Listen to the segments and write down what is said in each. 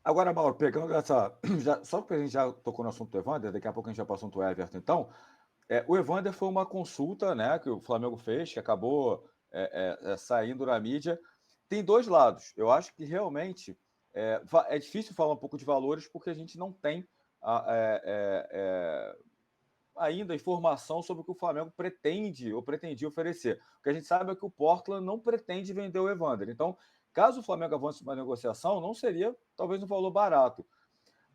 Agora, Mauro, pegando essa. Só porque a gente já tocou no assunto do Evander, daqui a pouco a gente já passou no Everton, então. O Evander foi uma consulta, né, que o Flamengo fez, que acabou saindo na mídia. Tem dois lados. Eu acho que realmente é difícil falar um pouco de valores porque a gente não tem ainda informação sobre o que o Flamengo pretende ou pretendia oferecer. O que a gente sabe é que o Portland não pretende vender o Evander. Então, caso o Flamengo avance uma negociação, não seria talvez um valor barato.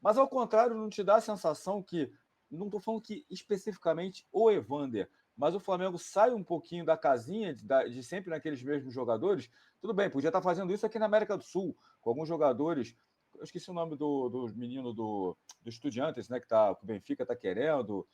Mas ao contrário, não te dá a sensação que, não estou falando que especificamente o Evander, mas o Flamengo sai um pouquinho da casinha de sempre naqueles mesmos jogadores. Tudo bem, podia estar fazendo isso aqui na América do Sul, com alguns jogadores. Eu esqueci o nome do menino do Estudiantes, né? Que o Benfica está querendo.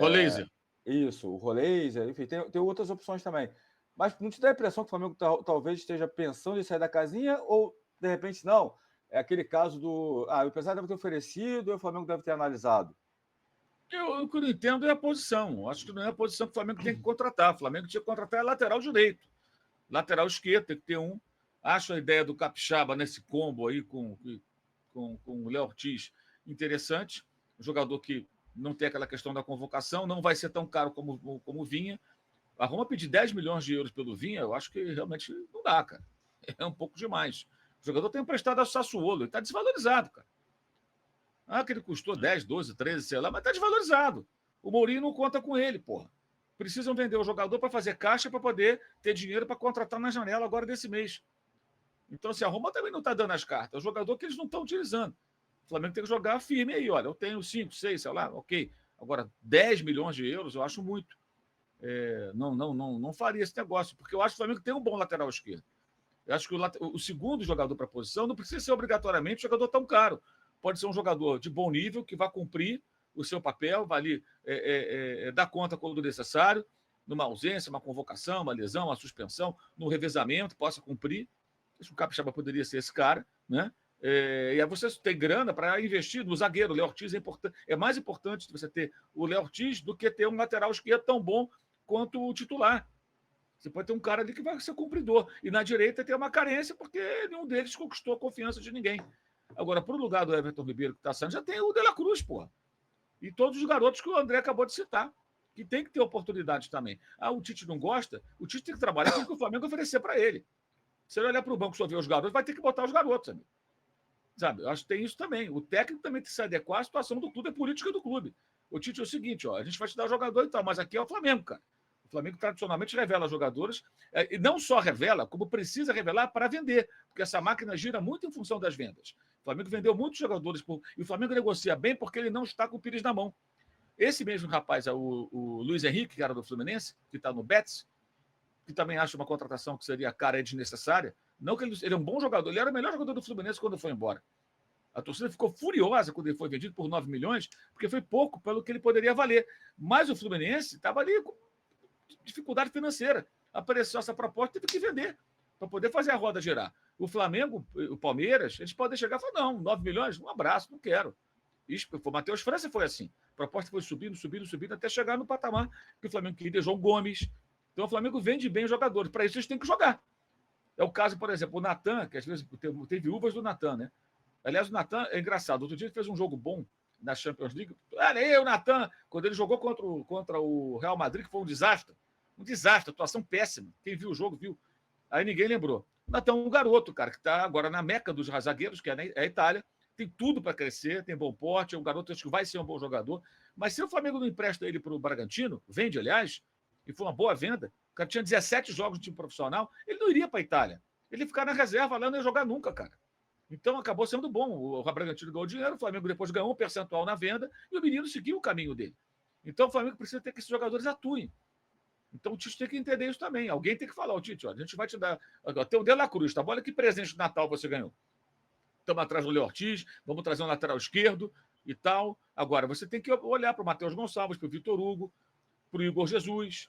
Roleza. Isso, o Roleza, enfim, tem outras opções também. Mas não te dá a impressão que o Flamengo talvez esteja pensando em sair da casinha ou, de repente, não? É aquele caso do. O empresário deve ter oferecido e o Flamengo deve ter analisado. O que eu não entendo é a posição. Acho que não é a posição que o Flamengo tem que contratar. O Flamengo tinha que contratar lateral direito. Lateral esquerdo tem que ter um. Acho a ideia do Capixaba nesse combo aí com o Léo Ortiz interessante. Um jogador que não tem aquela questão da convocação, não vai ser tão caro como vinha. A Roma pedir 10 milhões de euros pelo Vinha, eu acho que realmente não dá, cara. É um pouco demais. O jogador tem emprestado ao Sassuolo, ele está desvalorizado, cara. Que ele custou 10, 12, 13, sei lá, mas está desvalorizado. O Mourinho não conta com ele, porra. Precisam vender o jogador para fazer caixa para poder ter dinheiro para contratar na janela agora desse mês. Então, assim, a Roma também não está dando as cartas. É o jogador que eles não estão utilizando. O Flamengo tem que jogar firme aí, olha. Eu tenho 5, 6, sei lá, ok. Agora, 10 milhões de euros eu acho muito. Não faria esse negócio, porque eu acho que o Flamengo tem um bom lateral esquerdo. Eu acho que o segundo jogador para a posição não precisa ser obrigatoriamente um jogador tão caro. Pode ser um jogador de bom nível que vai cumprir o seu papel, vai ali dar conta quando necessário, numa ausência, uma convocação, uma lesão, uma suspensão, no revezamento, possa cumprir. Acho que o Capixaba poderia ser esse cara, né? E aí você tem grana para investir no zagueiro. O Léo Ortiz é mais importante você ter o Léo Ortiz do que ter um lateral esquerdo tão bom quanto o titular. Você pode ter um cara ali que vai ser cumpridor. E na direita tem uma carência, porque nenhum deles conquistou a confiança de ninguém. Agora, para o lugar do Everton Ribeiro que está saindo, já tem o De La Cruz, porra. E todos os garotos que o André acabou de citar, que tem que ter oportunidade também. O Tite não gosta, o Tite tem que trabalhar com o que o Flamengo oferecer para ele. Se ele olhar para o banco e só ver os garotos, vai ter que botar os garotos, amigo. Sabe? Eu acho que tem isso também. O técnico também tem que se adequar à situação do clube, é política do clube. O Tite é o seguinte, ó, a gente vai te dar jogador e tal, mas aqui é o Flamengo, cara. O Flamengo tradicionalmente revela jogadores, e não só revela, como precisa revelar para vender, porque essa máquina gira muito em função das vendas. O Flamengo vendeu muitos jogadores, e o Flamengo negocia bem porque ele não está com o Pires na mão. Esse mesmo rapaz, o Luiz Henrique, que era do Fluminense, que está no Betis, que também acha uma contratação que seria cara e desnecessária. Não que ele é um bom jogador, ele era o melhor jogador do Fluminense quando foi embora. A torcida ficou furiosa quando ele foi vendido por 9 milhões, porque foi pouco pelo que ele poderia valer. Mas o Fluminense estava ali com dificuldade financeira. Apareceu essa proposta, teve que vender para poder fazer a roda girar. O Flamengo, o Palmeiras, eles podem chegar e falar: não, 9 milhões, um abraço, não quero. O Matheus França foi assim. A proposta foi subindo, até chegar no patamar que o Flamengo queria. João Gomes. Então o Flamengo vende bem os jogadores. Para isso, eles têm que jogar. É o caso, por exemplo, o Natan, que às vezes tem viúvas do Natan, né? Aliás, o Natan é engraçado. Outro dia ele fez um jogo bom na Champions League. Olha aí, o Natan, quando ele jogou contra o Real Madrid, que foi um desastre. Um desastre, atuação péssima. Quem viu o jogo, viu. Aí ninguém lembrou. O Natan é um garoto, cara, que está agora na meca dos zagueiros, que é a Itália. Tem tudo para crescer, tem bom porte, é um garoto que vai ser um bom jogador. Mas se o Flamengo não empresta ele para o Bragantino, vende, aliás, e foi uma boa venda, o cara tinha 17 jogos de time profissional, ele não iria para a Itália. Ele ia ficar na reserva lá, não ia jogar nunca, cara. Então acabou sendo bom. O Bragantino ganhou dinheiro, o Flamengo depois ganhou um percentual na venda e o menino seguiu o caminho dele. Então o Flamengo precisa ter que esses jogadores atuem. Então o Tite tem que entender isso também. Alguém tem que falar: o Tite, ó, a gente vai te dar. Tem o De La Cruz, tá? Olha que presente de Natal você ganhou. Estamos atrás do Léo Ortiz, vamos trazer um lateral esquerdo e tal. Agora, você tem que olhar para o Matheus Gonçalves, para o Vitor Hugo, para o Igor Jesus,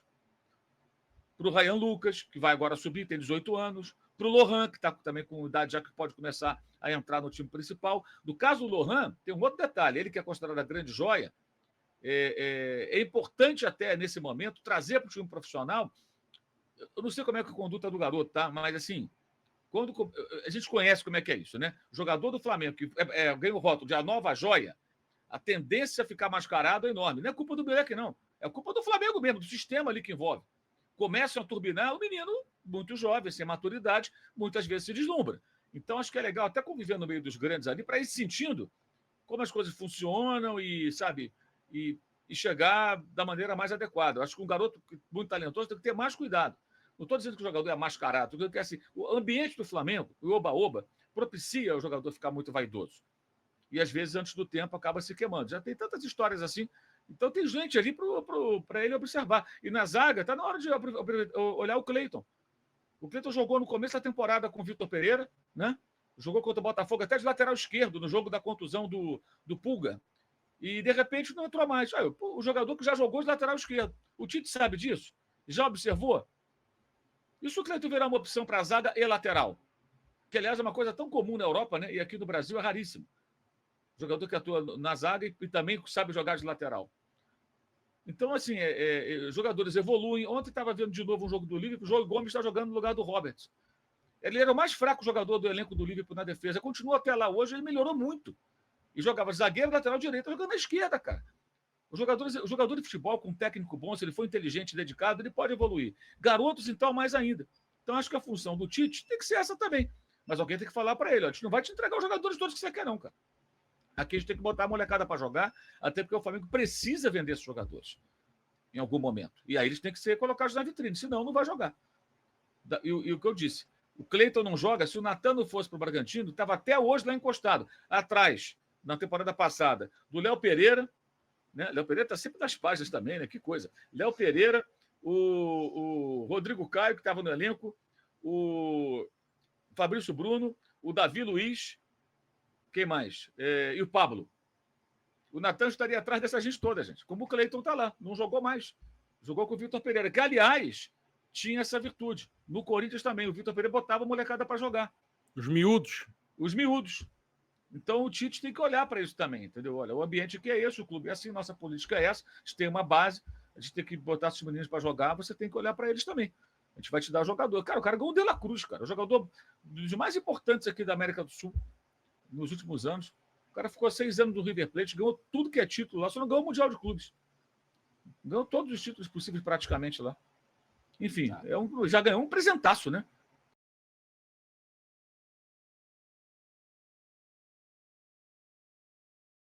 para o Ryan Lucas, que vai agora subir, tem 18 anos, para o Lohan, que está também com idade já que pode começar a entrar no time principal. No caso do Lohan, tem um outro detalhe: ele que é considerado a grande joia, é importante até nesse momento trazer para o time profissional. Eu não sei como é que a conduta do garoto, tá? Mas assim, Quando a gente conhece como é que é isso, né? O jogador do Flamengo que ganha o rótulo de a nova joia, a tendência a ficar mascarado é enorme. Não é culpa do Beck, não. É culpa do Flamengo mesmo, do sistema ali que envolve. Começam a turbinar, o menino, muito jovem, sem maturidade, muitas vezes se deslumbra. Então, acho que é legal até conviver no meio dos grandes ali para ir sentindo como as coisas funcionam e, sabe, e chegar da maneira mais adequada. Eu acho que um garoto muito talentoso tem que ter mais cuidado. Não estou dizendo que o jogador é mascarado, estou dizendo que assim, o ambiente do Flamengo, o oba-oba, propicia o jogador ficar muito vaidoso. E, às vezes, antes do tempo, acaba se queimando. Já tem tantas histórias assim. Então, tem gente ali para ele observar. E na zaga, está na hora de olhar o Cleiton. O Cleiton jogou no começo da temporada com o Vitor Pereira, né? Jogou contra o Botafogo até de lateral esquerdo, no jogo da contusão do Pulga. E, de repente, não entrou mais. O jogador que já jogou de lateral esquerdo. O Tite sabe disso? Já observou? E se o Cleiton virar uma opção para zaga e lateral? Que, aliás, é uma coisa tão comum na Europa, né? E aqui no Brasil é raríssimo. Jogador que atua na zaga e também sabe jogar de lateral. Então, assim, jogadores evoluem. Ontem estava vendo de novo um jogo do Liverpool, o João Gomes está jogando no lugar do Roberts. Ele era o mais fraco jogador do elenco do Liverpool na defesa. Continua até lá hoje, ele melhorou muito. E jogava zagueiro, lateral direito, jogando na esquerda, cara. O jogador de futebol com um técnico bom, se ele for inteligente e dedicado, ele pode evoluir. Garotos, então, mais ainda. Então, acho que a função do Tite tem que ser essa também. Mas alguém tem que falar para ele, a gente não vai te entregar os jogadores todos que você quer, não, cara. Aqui a gente tem que botar a molecada para jogar, até porque o Flamengo precisa vender esses jogadores em algum momento. E aí eles têm que ser colocados na vitrine, senão não vai jogar. E o que eu disse, o Cleiton não joga, se o Natan não fosse para o Bragantino, estava até hoje lá encostado, atrás, na temporada passada, do Léo Pereira, né? Léo Pereira está sempre nas páginas também, né? Que coisa. Léo Pereira, o Rodrigo Caio, que estava no elenco, o Fabrício Bruno, o Davi Luiz, quem mais? E o Pablo. O Natan estaria atrás dessa gente toda, gente. Como o Cleiton está lá, não jogou mais. Jogou com o Vitor Pereira, que, aliás, tinha essa virtude. No Corinthians também, o Vitor Pereira botava a molecada para jogar. Os miúdos. Os miúdos. Então, o Tite tem que olhar para isso também, entendeu? Olha, o ambiente aqui é esse, o clube é assim, nossa política é essa, a gente tem uma base, a gente tem que botar esses meninos para jogar, você tem que olhar para eles também. A gente vai te dar o jogador. Cara, o cara ganhou o De La Cruz, cara, o jogador dos mais importantes aqui da América do Sul nos últimos anos. O cara ficou 6 anos no River Plate, ganhou tudo que é título lá, só não ganhou o Mundial de Clubes. Ganhou todos os títulos possíveis praticamente lá. Enfim, já ganhou um presentaço, né?